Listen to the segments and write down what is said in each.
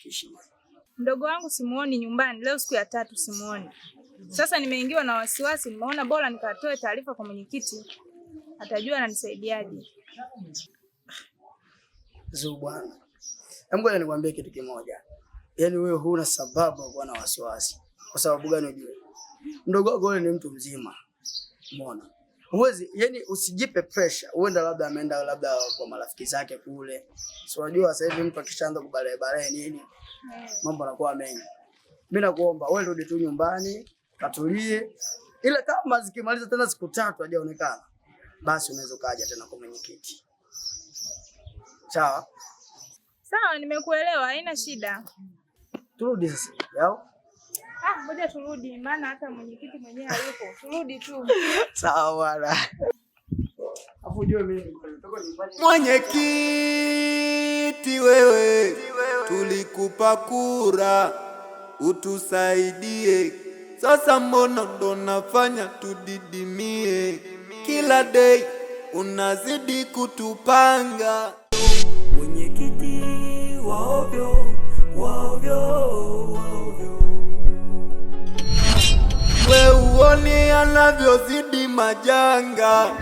unifikishi. Mdogo wangu simuoni nyumbani, leo siku ya 3 simuoni. Sasa nimeingiwa na wasiwasi, nimeona bora nikatoe taarifa kwa mwenyekiti. Atajua ananisaidiaje. Zuu bwana. Ngoja nikwambie kitu kimoja. Yaani wewe huna sababu kuwa na wasiwasi. Kwa sababu gani ujue? Mdogo wako yule ni mtu mzima. Umeona? Huwezi, yani usijipe pressure. Uenda labda ameenda labda kwa marafiki zake kule. Si unajua sasa hivi mtu akishaanza kubale nini? Mambo yanakuwa mengi. Mimi nakuomba wewe rudi tu nyumbani, katulie. Ila kama zikimaliza tena siku 3 hajaonekana, basi unaweza kaja tena kwa mwenyekiti. Sawa? Sawa, nimekuelewa, haina shida. Turudi sasa. Yao? Ngoja turudi, maana hata mwenyekiti mwenyewe hayupo. Turudi tu. Sawa bwana. Afujue mimi mwenyekiti wewe, tulikupa kura utusaidie. Sasa mbona ndo nafanya tudidimie? Kila day unazidi kutupanga. Mwenyekiti wa ovyo, wa ovyo, wa ovyo. We uone anavyozidi majanga.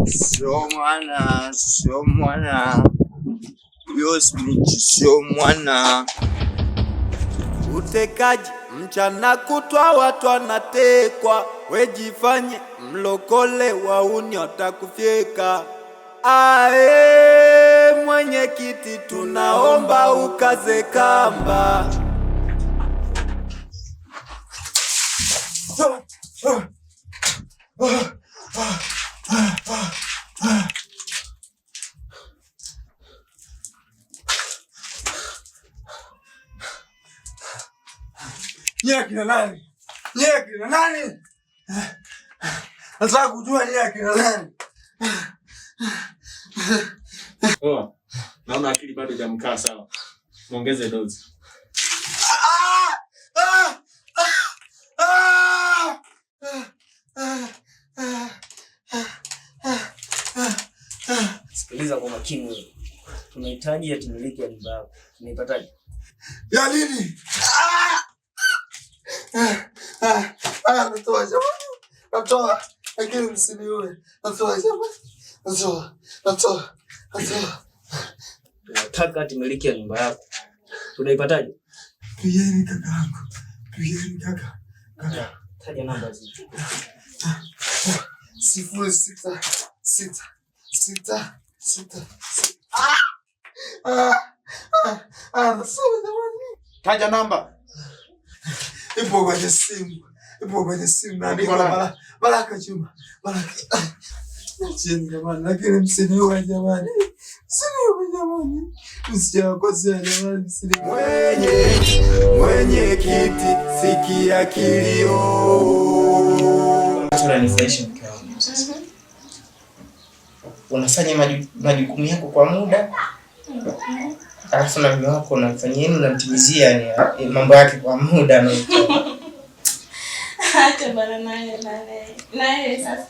Sio mwana. Yosmith sio mwana. Utekaji mchana kutwa watu wanatekwa. Wejifanye mlokole wauni watakufyeka. Ae mwenyekiti tunaomba ukaze kamba. Nyaki na nani? Nyaki na nani? Nataka kujua nyaki na nani? Naona akili bado hajamkaa sawa. Muongeze dozi. Sikiliza kwa makini wewe. Tunahitaji ya timiliki ya nyumba yako. Tunaipataje? Ya nini? Natoa jamani. Natoa. Lakini msiniue. Natoa jamani. Natoa. Tunataka timiliki ya nyumba yako. Tunaipataje? Pigeni kakaangu. Pigeni kaka. Taja namba hizi. 0666. Nasema jamani. Taja namba. Ipo kwenye simu. Na Baraka Juma. Baraka. Chini jamani, lakini msiniue jamani. Msijakosea jamani, msiniue. Mwenyekiti sikia kilio. unafanya majukumu yako kwa muda, alafu na mume wako unamfanyia unamtimizia yani mambo yake kwa muda na hata bana naye sasa.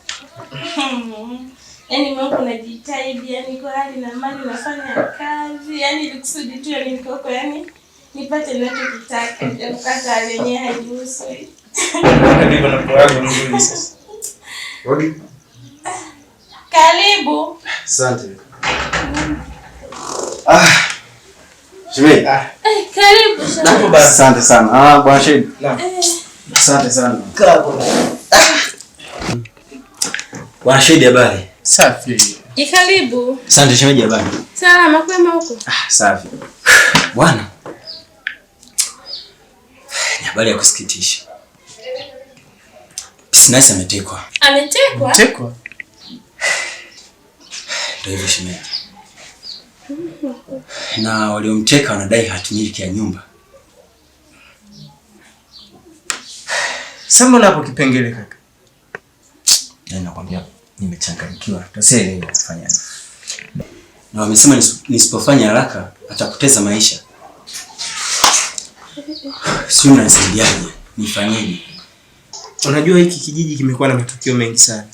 Yaani mambo najitahidi yani kwa hali na mali nafanya kazi yani ili kusudi tu yani nikoko yani nipate ninachokitaka ya kukata lenyewe hairuhusu. Ndio na programu nzuri sasa. Rudi. Karibu. Asante. Shime. Karibu sana. Hapo basi. Asante sana. Bwana Shedi. Naam. Asante sana. Karibu. Bwana Shedi, habari? Safi. Karibu. Asante shemeji, habari? Salama kwema huko? Safi. Bwana. Ni habari ya kusikitisha. Pisnasi ametekwa. Ametekwa? Tekwa? Ndio hivyo shemeji. Na waliomteka wanadai hatimiliki ya nyumba. Sasa hapo kipengele kaka. Yaani nakwambia nimechanganyikiwa. Tusielewe kufanya. Na wamesema nisipofanya haraka atapoteza maisha. Sio mnanisaidiaje? Nifanyeje? Unajua hiki kijiji kimekuwa na matukio mengi sana.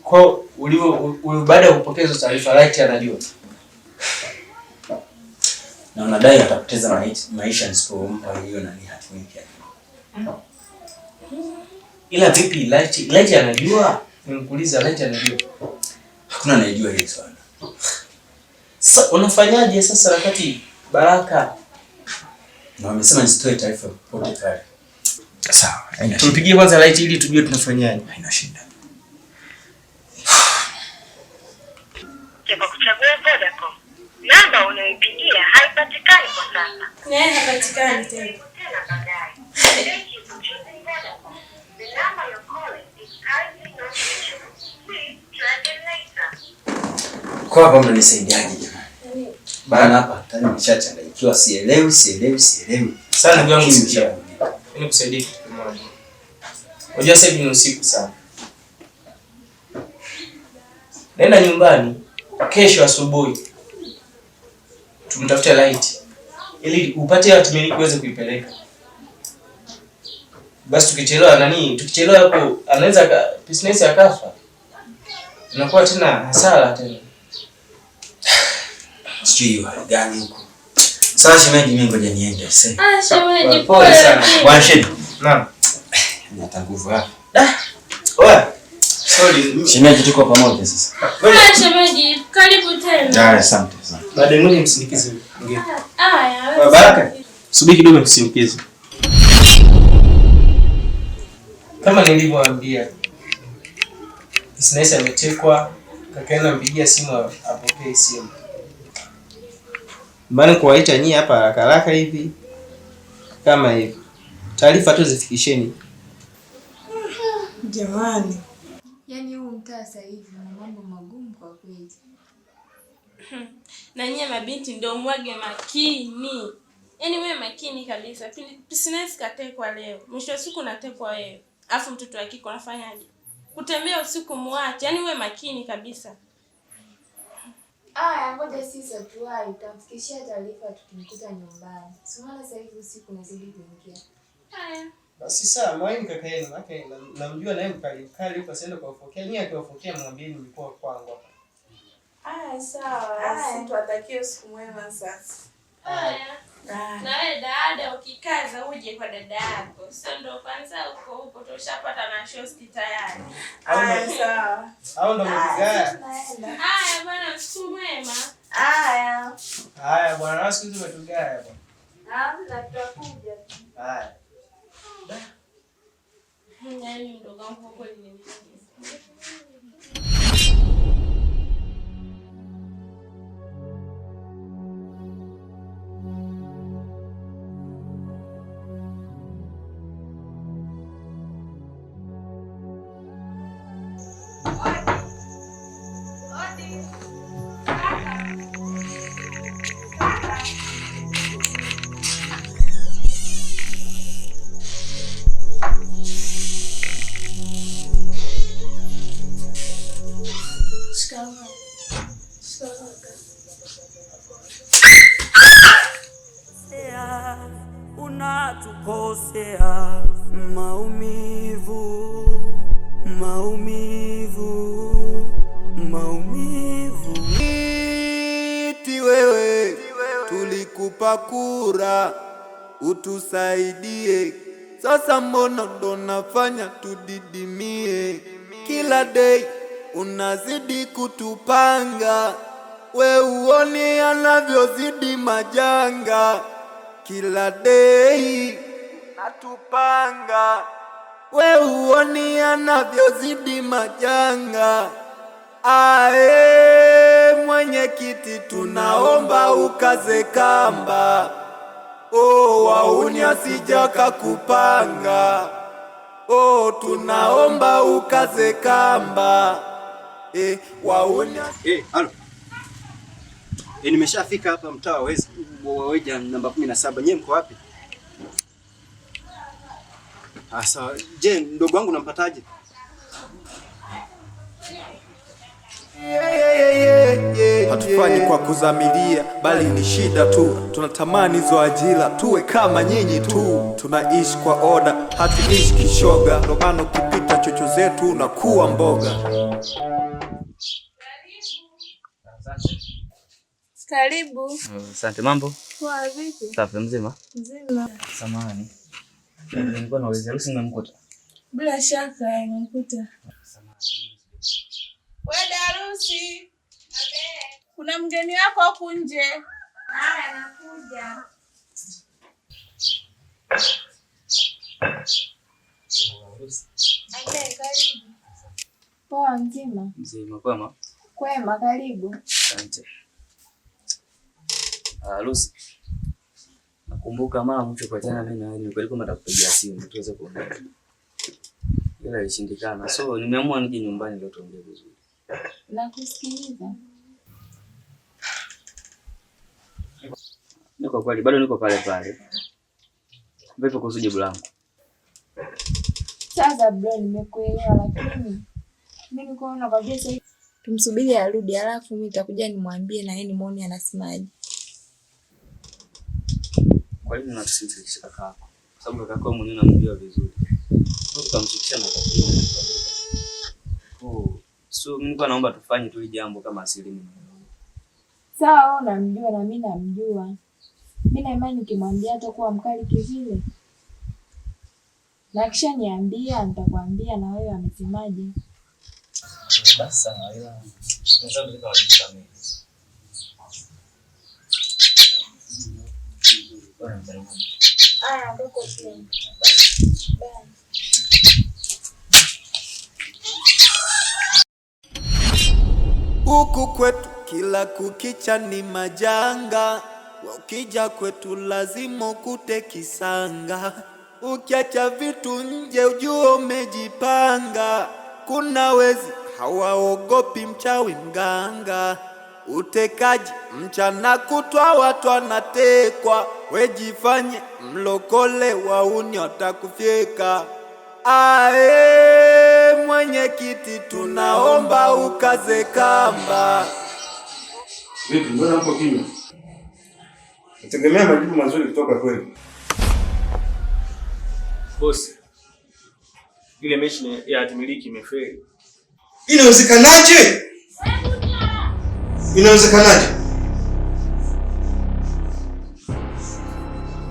Kwa baada ya kupokea taarifa Light anajua. Na unadai atapoteza maisha nisipompa hiyo na ni hatimiliki yake. Ila vipi Light anajua? Nimekuuliza Light anajua. Hakuna anayejua hili swala. Sasa unafanyaje sasa wakati Baraka na wamesema nisitoe taarifa popote pale. Sawa. Tumpigie kwanza Light ili tujue tunafanyaje. Haina shida. Kwa kuchagua Vodacom, namba unayopigia haipatikani kwa sasa. Naye hapatikani tena. Tena baadaye. Thank you for choosing Vodacom. The number you're calling is currently not reachable. Please try again later. Kwa hapa mnanisaidiaje jamani? Bana hapa tani nimeshachanganyikiwa, sielewi. Sana ndugu yangu sikia. Mimi nikusaidie kitu kimoja. Unajua sasa hivi ni usiku sana. Nenda nyumbani kesho asubuhi. Tumtafute Light ili upate hatimiliki uweze kuipeleka. Basi tukichelewa hapo anaweza business akafa. Tunakuwa tena hasara tena. Sijui hali gani huko. Sasa shemeji, mimi ngoja niende sasa. Shemeji pole sana. Bwana Shedi. Naam. Nina nguvu hapa. Oya. Sorry. Shemeji, tuko pamoja sasa. Shemeji, karibu tena. Asante sana. Baadaye ngoja msindikize. Haya. Baraka. Subiri kidogo nikusindikize. Kama nilivyowaambia, Isnaisa ametekwa, kakaenda mpigia simu apokee simu. Mbona kuwaita nyinyi hapa haraka hivi? Kama hivi. Taarifa tu zifikisheni. Jamani. Yaani huu mtaa sasa hivi una mambo magumu kwa kweli. Na nyie mabinti ndio mwage makini. Yaani wewe makini kabisa. Business katekwa leo. Mwisho wa siku natekwa wewe. Alafu mtoto wa kike anafanyaje? Kutembea usiku muache. Yaani wewe makini kabisa. Ngoja sisi tuwai tutamfikishia taarifa tukimkuta nyumbani. Sio sasa hivi usiku unazidi kuingia. Haya. Basi sawa, mwani kaka yenu, maana namjua naye mkali huko asiende kuwafokea. Nyinyi akiwafokea mwambieni mlikuwa kwangu hapa. Sawa. Sisi tuwatakie usiku mwema sasa. Haya. Na wewe dada ukikaza uje kwa dada yako. Sio ndo kwanza uko tushapata na shosti tayari. Sawa. Au ndo mgaya. Haya bwana, usiku mwema. Haya bwana, na siku hizo umetugaya bwana. Tutakuja. Haya. Yaani mdogo wangu kweli ni mzuri. Unatukosea maumivu, iti wewe tulikupa kura utusaidie, sasa mbona ndo nafanya tudidimie? Kila day unazidi kutupanga, we uoni anavyozidi majanga. Kila day natupanga, we uoni anavyozidi majanga. Ae mwenyekiti, tunaomba ukaze kamba, wauni asija kakupanga. Tunaomba ukaze kamba, wauni. Halo. Nimeshafika hapa mtaa wa Weja namba 17. Nyewe mko wapi? Sawa. Je, ndogo wangu nampataje? Hatufanyi kwa kuzamilia, bali ni shida tu. Tunatamani hizo ajira, tuwe kama nyinyi tu. Tunaishi kwa oda, hatuishi kishoga. Ndio maana ukipita chocho zetu unakuwa mboga. Karibu. Asante. Mambo? Poa, vipi? Safi. Mzima? Mzima. Samahani. Nilikuwa nauliza harusi nimemkuta. Bila shaka nimemkuta. Wewe harusi. Kuna mgeni wako huko nje. Haya, nakuja. Karibu. Poa, mzima? Mzima. Kwema? Kwema, karibu. Asante. Harusi. Nakumbuka mara mwisho kwa jana mimi na wewe nilikuwa natakupigia simu tuweze kuongea. Ila ilishindikana. So nimeamua nije nyumbani leo tuongee vizuri. Nakusikiliza. Niko kweli bado niko pale pale. Vipi kuhusu jibu langu? Sasa bro, nimekuelewa lakini mimi niko naona kabisa tumsubiri arudi, alafu mimi nitakuja nimwambie na yeye nimuone anasemaje. Kwa nini unatusindikiza kaka yako? Kwa sababu kaka yako mwenyewe unamjua vizuri. Tutamshikisha na kofia. So mimi nilikuwa naomba tufanye tu jambo kama asili mimi. Sawa, wewe unamjua na mimi namjua. Mimi na imani nikimwambia atakuwa mkali kivile. Na kisha niambia nitakwambia na wewe amesemaje. Basi sawa, ila tunaweza kukaa mimi. Ndoko pia. Huku kwetu kila kukicha ni majanga, ukija kwetu lazima ukute kisanga. Ukiacha vitu nje ujue umejipanga. Kuna wezi hawaogopi mchawi mganga, utekaji mchana kutwa watu wanatekwa. Wejifanye mlokole wauni watakufyeka. Ae mwenyekiti, tunaomba ukaze kamba. Vipi, mbona hapo kimya? Nategemea majibu mazuri kutoka kwenu. Bosi, ile mechi ya hatimiliki imefeli. Inawezekanaje? Inawezekanaje?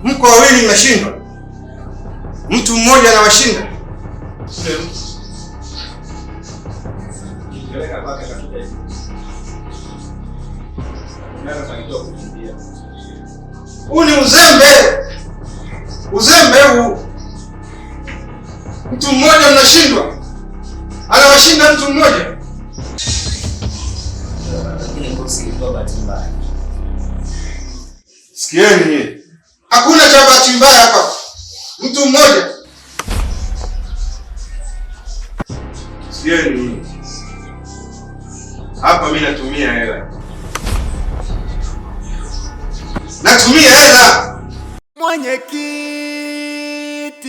Mko wawili mnashindwa, mtu mmoja anawashinda. Huu ni uzembe. Uzembe huu. Mtu mmoja mnashindwa, anawashinda mtu mmoja. Sikieni, hakuna cha bahati mbaya hapa. Mtu mmoja. Sikieni, hapa mimi natumia hela. Natumia hela. Mwenyekiti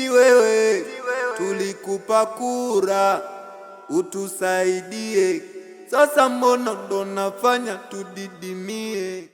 wewe, tulikupa kura utusaidie, Sasa mbona ndo nafanya tudidimie?